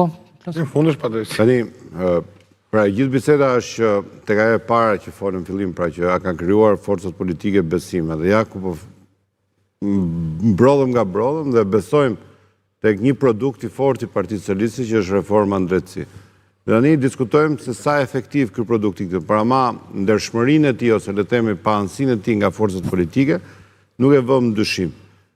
Po, në fund është padrejtë. Tani, pra gjithë biseda është tek ajo e para që folën fillim, pra që kanë krijuar forcat politike besim, dhe ja ku po mbrodhëm nga brodhëm dhe besojmë tek një produkt i fortë i Partisë Socialiste që është reforma në drejtësi. Dhe tani diskutojmë se sa efektiv ky produkt i këtë, para ma ndershmërinë e tij ose le të themi paanësinë e tij nga forcat politike nuk e vëmë dyshim.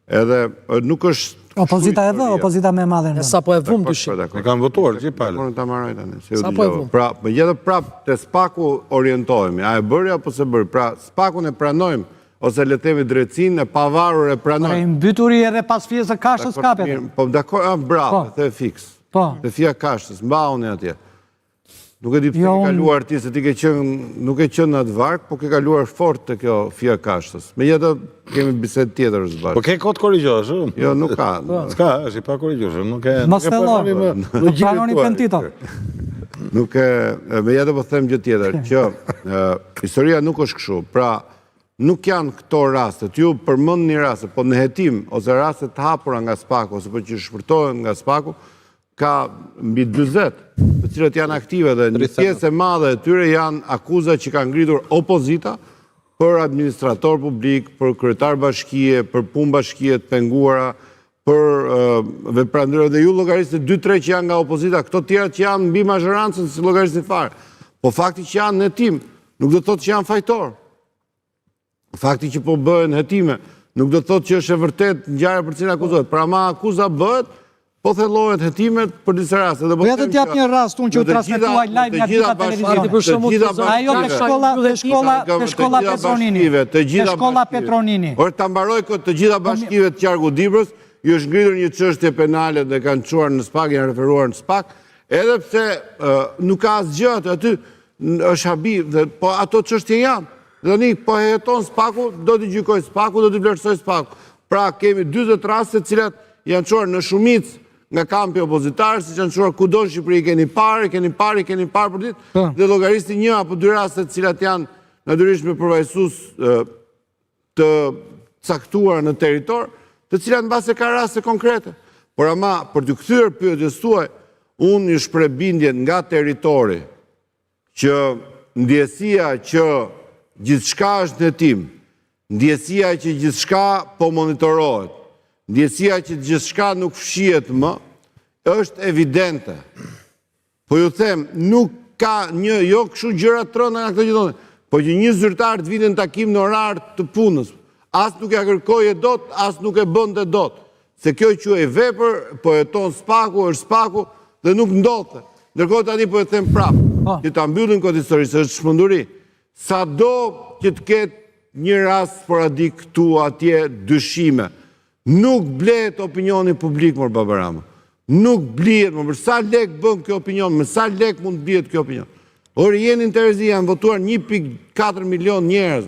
Edhe nuk është opozita e vë, opozita më e madhe. Sa po e vëmë dyshim. E kanë votuar që palë. Ta marroj tani. Sa po e vëmë. Pra, megjithatë prap te SPAK-u orientohemi. A e bëri apo se bëri? Pra, SPAK-un e pranojmë ose le të themi drejtsinë e pavarur e pranojmë. Ai mbyturi edhe pas fije së Kashës kapet. Po dakor, bravo, the fiks. Po. Te fija Kashës, mbauni atje. Nuk e di pse ke kaluar ti, se ti ke qenë, nuk e qenë në atë varg, po ke kaluar fort te kjo fija Kashës. Megjithatë kemi bisedë tjetër së bashku. Po ke kot korrigjosh, Jo, nuk ka. S'ka, është i pa korrigjosh, nuk e Mos filloni më. Pranoni pentito. Nuk e, megjithatë po them gjë tjetër, që historia nuk është kështu. Pra, nuk janë këto rastet. Ju përmendni raste, po në hetim ose raste të hapura nga SPAK-u ose po që shpërtohen nga SPAK-u, ka mbi 40, të cilët janë aktive dhe një pjesë e madhe e tyre janë akuza që kanë ngritur opozita për administrator publik, për kryetar bashkie, për punë bashkie të penguara, për veprandëra dhe ju llogarisni 2-3 që janë nga opozita, këto tjera që janë mbi mazhorancën si llogarisni fare. Po fakti që janë në hetim nuk do të thotë që janë fajtor. Fakti që po bëhen hetime nuk do të thotë që është e vërtet ngjarja për cilën akuzohet. Pra ma akuza bëhet, po thellohet hetimet për disa raste. Po ja të jap një rast unë që u transmetuaj live nga dita televizion. Ajo te shkolla Petronini. Te shkolla Petronini. Por ta mbaroj këtë të gjitha bashkive të qarku Dibrës, ju është ngritur një çështje penale dhe kanë çuar në SPAK, janë referuar në SPAK, edhe pse nuk ka asgjë aty, është habi, po ato çështje janë. Dhe tani po heton SPAK-u, do t'i gjykoj SPAK-u, do t'i vlerësoj SPAK-u. Pra kemi 40 raste të cilat janë çuar në shumicë nga kampi opozitar, si që janë çuar kudo në Shqipëri, keni parë për ditë, dhe llogarisni 1 apo 2 raste të cilat janë natyrisht me përvajsues të caktuar në territor, të cilat mbase ka raste konkrete. Por ama për të kthyer pyetjes tuaj, unë ju shpreh bindjen nga territori që ndjesia që gjithçka është në hetim, ndjesia që gjithçka po monitorohet, ndjesia që gjithçka nuk fshihet më, është evidente. Po ju them, nuk ka një, jo kështu gjëra trënda nga këto gjithë, po që një zyrtar të vinë në takim në orar të punës, as nuk ja kërkoje dot, as nuk e bënte dot. Se kjo quhej vepër, po jeton SPAK-u, është SPAK-u dhe nuk ndodhte. Ndërkohë tani po e them prapë, që ta mbyllim këtë histori, se është shpënduri. Sado që të ketë një rast sporadik këtu atje dyshime, nuk blehet opinioni publik, mor Baba Rama. Nuk blihet, më sa lek bën kjo opinion, me sa lek mund të blihet kjo opinion. Ori jeni në Terezi, janë votuar 1.4 milion njerëz.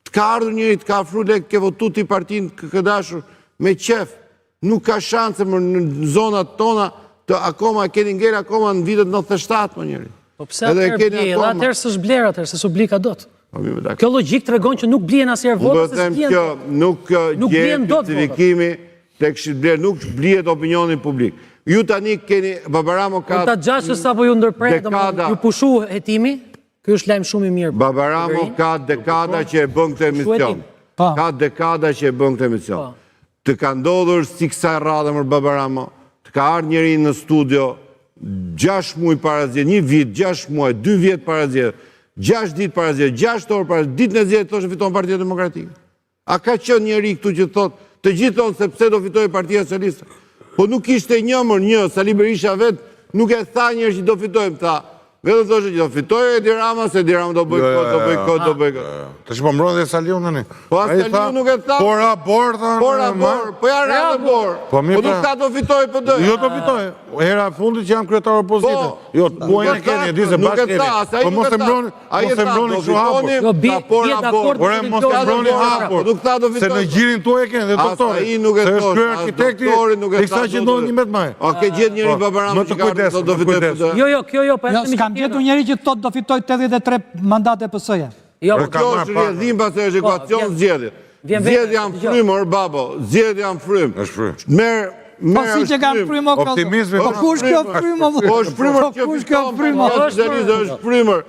Të ka ardhur njëri, të ka afruar lek, ke votu ti partinë këdashur me qef. Nuk ka shanse në zonat tona të akoma, keni ngel akoma në vitet 97, më njëri. Po pse atëherë s'është bler atëherë, se s'u bli ka dot. Kjo logjik tregon që nuk blien asnjëherë vota, se s'blen. Nuk gjen justifikimi tek shitbler, nuk blihet opinioni publik. Ju tani keni Baba Rama ka ta xhashës sapo ju ndërprer, ju pushu hetimi. Ky është lajm shumë i mirë. Baba Rama ka dekada që e bën këtë emision. Ka dekada që e bën këtë emision. Të ka ndodhur si kësaj radhe më Baba Rama, të ka ardhur njëri në studio 6 muaj para zgjedhjeve, 1 vit, 6 muaj, 2 vjet para zgjedhjeve, 6 ditë para zgjedhjeve, 6 orë para zgjedhjeve, ditën e zgjedhjeve thoshte fiton Partia Demokratike. A ka qenë njëri këtu që thotë, të gjithë thonë se pse do fitojë Partia Socialiste? Po nuk ishte një, Sali Berisha vetë nuk e tha njërë që do fitojmë, tha. Vetëm thoshte që do fitojë Edi Rama, se Edi Rama do bëj këtë, do bëj këtë. Të që po mbronë dhe Saliu në një. Po a Saliu nuk e tha. Por abor, tha. Por abor, po ja rrë bor. Po nuk ta do fitojë për dojë. Jo do fitojë. Hera fundit që janë kryetar opozitë. Jo, buajnë e keni, e di se bashkë keni. Po mos e mbroni kështu hapur. Ore, mos e mbroni hapur. Se në gjirin tuaj e keni, dhe doktori. Se është kryer arkitekti, i kësa që ndodhë 11 maj. A ke gjithë njëri Baba Rama që ka rrë do fitojë për dojë? Jo, Gjetu njeri që thot do fitoj 83 mandate PS-ja. Kjo është rjedhim pas e është ekuacion zgjedhje. Zgjedhje janë frymër, babo, zgjedhje janë frym. Merë Po si që kanë frymë o Optimizmi. Po kush kjo frymë? Po është frymër që fiton, është frymër.